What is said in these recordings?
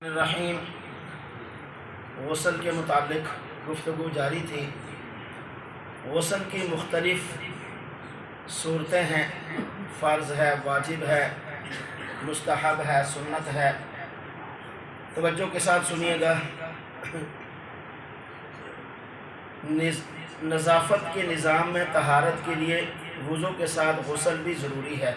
الرحیم غسل کے متعلق گفتگو جاری تھی۔ غسل کی مختلف صورتیں ہیں، فرض ہے، واجب ہے، مستحب ہے، سنت ہے۔ توجہ کے ساتھ سنیے گا۔ نظافت کے نظام میں طہارت کے لیے وضو کے ساتھ غسل بھی ضروری ہے،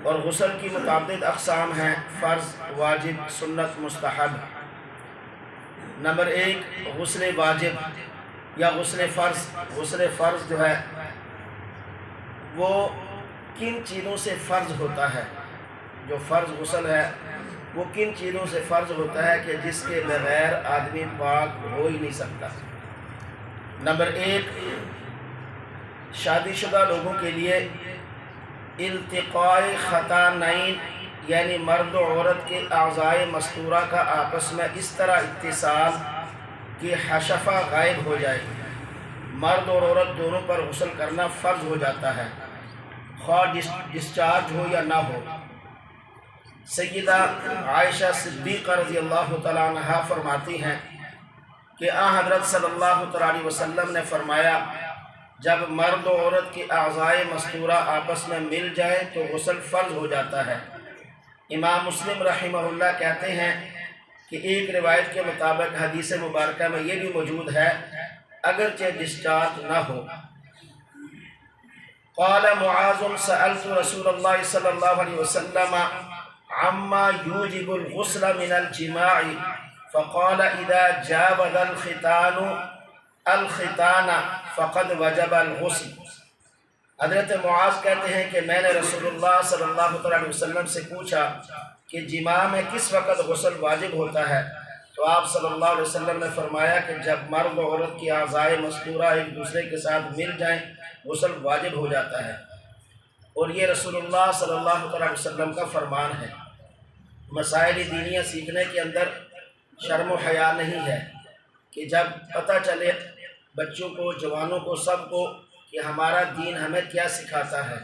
اور غسل کی متعدد اقسام ہیں: فرض، واجب، سنت، مستحب۔ نمبر 1، غسل واجب یا غسل فرض۔ غسل فرض جو ہے وہ کن چیزوں سے فرض ہوتا ہے؟ جو فرض غسل ہے وہ کن چیزوں سے فرض ہوتا ہے کہ جس کے بغیر آدمی پاک ہو ہی نہیں سکتا؟ نمبر 1، شادی شدہ لوگوں کے لیے التقاء ختانین، یعنی مرد و عورت کے اعضائے مستورہ کا آپس میں اس طرح اتصال کہ حشفہ غائب ہو جائے۔ مرد اور عورت دونوں پر غسل کرنا فرض ہو جاتا ہے، خواہ ڈسچارج ہو یا نہ ہو۔ سیدہ عائشہ صدیقہ رضی اللہ تعالیٰ عنہا فرماتی ہیں کہ حضرت صلی اللہ تعالیٰ علیہ وسلم نے فرمایا، جب مرد و عورت کی اعضائے مستورہ آپس میں مل جائیں تو غسل فرض ہو جاتا ہے۔ امام مسلم رحمہ اللہ کہتے ہیں کہ ایک روایت کے مطابق حدیث مبارکہ میں یہ بھی موجود ہے، اگرچہ ڈسچارج نہ ہو۔ قال معاذ سألت رسول اللہ صلی اللہ علیہ وسلم عما یوجب الغسل من الجماع فقال اذا جاوز الختان فقد وجب الغسل۔ حضرت معاذ کہتے ہیں کہ میں نے رسول اللہ صلی اللہ علیہ وسلم سے پوچھا کہ جماع میں کس وقت غسل واجب ہوتا ہے، تو آپ صلی اللہ علیہ وسلم نے فرمایا کہ جب مرد و عورت کی اعضائے مستورہ ایک دوسرے کے ساتھ مل جائیں غسل واجب ہو جاتا ہے، اور یہ رسول اللہ صلی اللہ علیہ وسلم کا فرمان ہے۔ مسائل دینیہ سیکھنے کے اندر شرم و حیا نہیں ہے کہ جب پتہ چلے بچوں کو، جوانوں کو، سب کو کہ ہمارا دین ہمیں کیا سکھاتا ہے،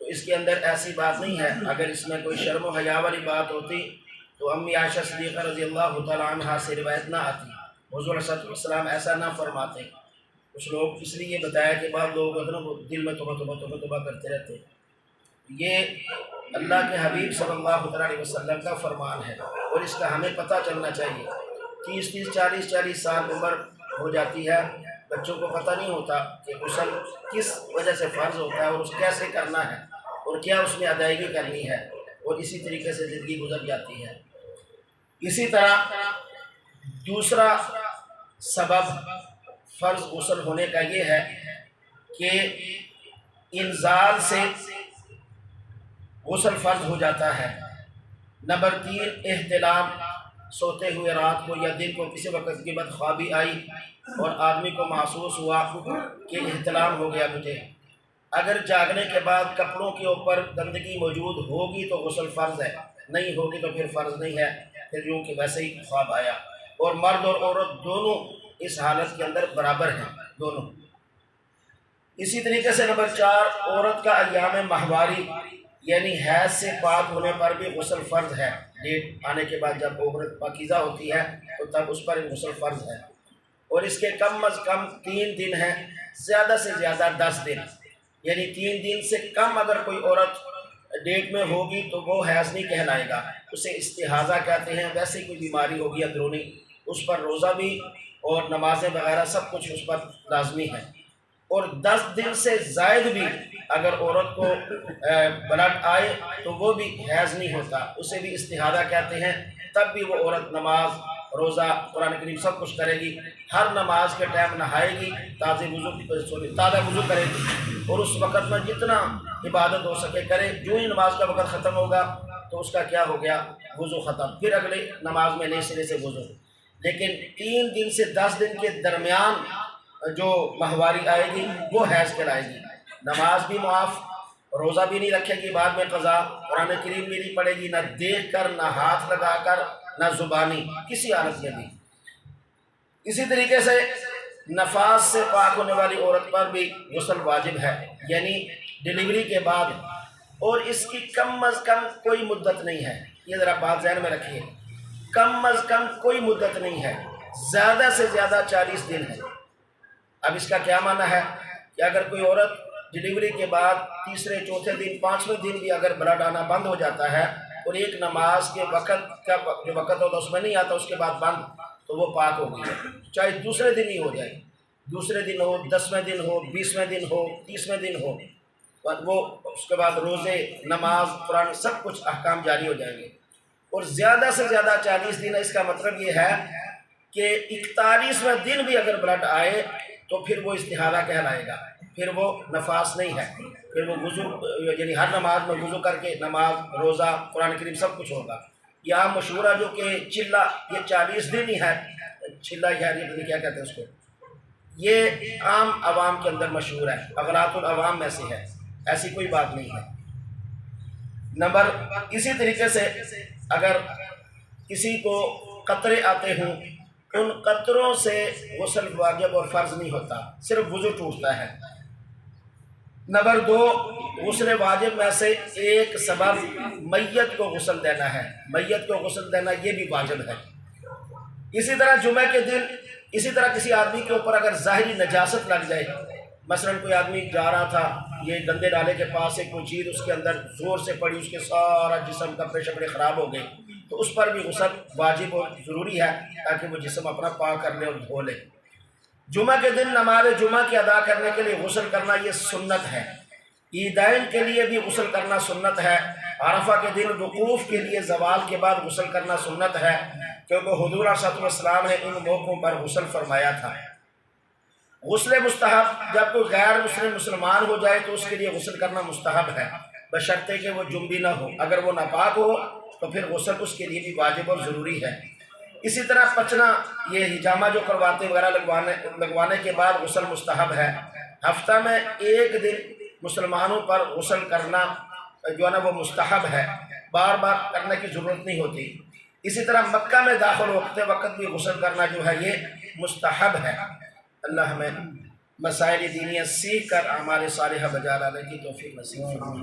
تو اس کے اندر ایسی بات نہیں ہے۔ اگر اس میں کوئی شرم و حیا والی بات ہوتی تو امی عائشہ صدیقہ رضی اللہ تعالیٰ عنہا سے روایت نہ آتی، حضور صلی اللہ علیہ وسلم ایسا نہ فرماتے۔ کچھ لوگ اس لیے بتایا کہ بعض لوگ دل میں توبہ کرتے رہتے۔ یہ اللہ کے حبیب صلی اللہ علیہ وسلم کا فرمان ہے، اور اس کا ہمیں پتہ چلنا چاہیے۔ 30 40 سال عمر ہو جاتی ہے، بچوں کو پتہ نہیں ہوتا کہ غسل کس وجہ سے فرض ہوتا ہے اور اس کیسے کرنا ہے اور کیا اس میں ادائیگی کرنی ہے، اور اسی طریقے سے زندگی گزر جاتی ہے۔ اسی طرح دوسرا سبب فرض غسل ہونے کا یہ ہے کہ انزال سے غسل فرض ہو جاتا ہے۔ نمبر 3، احتلام، سوتے ہوئے رات کو یا دن کو کسی وقت کی بدخوابی آئی اور آدمی کو محسوس ہوا کہ احتلام ہو گیا مجھے، اگر جاگنے کے بعد کپڑوں کے اوپر گندگی موجود ہوگی تو غسل فرض ہے، نہیں ہوگی تو پھر فرض نہیں ہے، پھر یوں کہ ویسے ہی خواب آیا۔ اور مرد اور عورت دونوں اس حالت کے اندر برابر ہیں، دونوں۔ اسی طریقے سے نمبر 4، عورت کا ایام ماہواری یعنی حیض سے پاک ہونے پر بھی غسل فرض ہے۔ ڈیٹ آنے کے بعد جب عورت پاکیزہ ہوتی ہے تو تب اس پر غسل فرض ہے، اور اس کے کم از کم 3 دن ہیں، زیادہ سے زیادہ 10 دن، یعنی 3 دن سے کم اگر کوئی عورت ڈیٹ میں ہوگی تو وہ حیض نہیں کہلائے گا، اسے استحاضہ کہتے ہیں۔ ویسے کوئی بیماری ہوگی اندرونی، اس پر روزہ بھی اور نمازیں وغیرہ سب کچھ اس پر لازمی ہے۔ اور 10 دن سے زائد بھی اگر عورت کو بلڈ آئے تو وہ بھی حیض نہیں ہوتا، اسے بھی استحاضہ کہتے ہیں۔ تب بھی وہ عورت نماز، روزہ، قرآن کریم سب کچھ کرے گی، ہر نماز کے ٹائم نہائے گی، تازہ وضو کرے گی، اور اس وقت میں جتنا عبادت ہو سکے کرے۔ جو ہی نماز کا وقت ختم ہوگا تو اس کا کیا ہو گیا؟ وضو ختم، پھر اگلے نماز میں نئے سرے سے وضو۔ لیکن 3 دن سے 10 دن کے درمیان جو ماہواری آئے گی وہ حیض کہلائے گی۔ نماز بھی معاف، روزہ بھی نہیں رکھے گی بعد میں قضا، قرآن کریم بھی نہیں پڑھے گی، نہ دیکھ کر، نہ ہاتھ لگا کر، نہ زبانی، کسی حالت میں بھی۔ اسی طریقے سے نفاس سے پاک ہونے والی عورت پر بھی غسل واجب ہے، یعنی ڈیلیوری کے بعد، اور اس کی کم از کم کوئی مدت نہیں ہے، یہ ذرا بات ذہن میں رکھیے۔ کم از کم کوئی مدت نہیں ہے، زیادہ سے زیادہ 40 دن ہے۔ اب اس کا کیا معنی ہے کہ اگر کوئی عورت ڈلیوری کے بعد تیسرے چوتھے دن 5ویں دن بھی اگر بلڈ آنا بند ہو جاتا ہے اور ایک نماز کے وقت کا جو وقت ہوتا ہے اس میں نہیں آتا، اس کے بعد بند، تو وہ پاک ہو گئی ہے، چاہے دوسرے دن ہی ہو جائے، دوسرے دن ہو، 10ویں دن ہو، 20ویں دن ہو، 30ویں دن ہو، وہ اس کے بعد روزے، نماز، قرآن سب کچھ احکام جاری ہو جائیں گے۔ اور زیادہ سے زیادہ 40 دن ہے، اس کا مطلب یہ ہے کہ 41ویں دن بھی اگر بلڈ آئے تو پھر وہ استحاضہ کہلائے گا، پھر وہ نفاس نہیں ہے، پھر وہ وضو، یعنی ہر نماز میں وضو کر کے نماز، روزہ، قرآن کریم سب کچھ ہوگا۔ یہاں مشہورہ جو کہ چلہ، یہ 40 دن ہی ہے، چلہ یہ کیا کہتے ہیں اس کو، یہ عام عوام کے اندر مشہور ہے، اغلاط العوام میں سے ہے، ایسی کوئی بات نہیں ہے۔ نمبر اسی طریقے سے اگر کسی کو قطرے آتے ہوں، ان قطروں سے غسل واجب اور فرض نہیں ہوتا، صرف وضو ٹوٹتا ہے۔ نمبر 2، غسل واجب میں سے ایک سبب میت کو غسل دینا ہے، میت کو غسل دینا یہ بھی واجب ہے۔ اسی طرح جمعہ کے دن، اسی طرح کسی آدمی کے اوپر اگر ظاہری نجاست لگ جائے، مثلا کوئی آدمی جا رہا تھا، یہ گندے نالے کے پاس سے کوئی چیز اس کے اندر زور سے پڑی، اس کے سارا جسم کپڑے شپڑے خراب ہو گئے، تو اس پر بھی غسل واجب اور ضروری ہے تاکہ وہ جسم اپنا پاک کر لے اور دھو لے۔ جمعہ کے دن نماز جمعہ کی ادا کرنے کے لیے غسل کرنا یہ سنت ہے۔ عیدین کے لیے بھی غسل کرنا سنت ہے۔ عرفہ کے دن وقوف کے لیے زوال کے بعد غسل کرنا سنت ہے، کیونکہ حضور صلی اللہ علیہ وسلم نے ان موقعوں پر غسل فرمایا تھا۔ غسل مستحب، جب کوئی غیر مسلم مسلمان ہو جائے تو اس کے لیے غسل کرنا مستحب ہے، بشرطے کہ وہ جنبی نہ ہو، اگر وہ ناپاک ہو تو پھر غسل اس کے لیے بھی واجب اور ضروری ہے۔ اسی طرح پچنا، یہ ہجامہ جو کرواتے وغیرہ لگوانے کے بعد غسل مستحب ہے۔ ہفتہ میں ایک دن مسلمانوں پر غسل کرنا جو ہے نا وہ مستحب ہے، بار بار کرنے کی ضرورت نہیں ہوتی۔ اسی طرح مکہ میں داخل ہوتے وقت بھی غسل کرنا جو ہے یہ مستحب ہے۔ اللہ ہمیں مسائل دینیہ سیکھ کر اعمال صالحہ بجا لانے کی توفیق نصیب فرمائے۔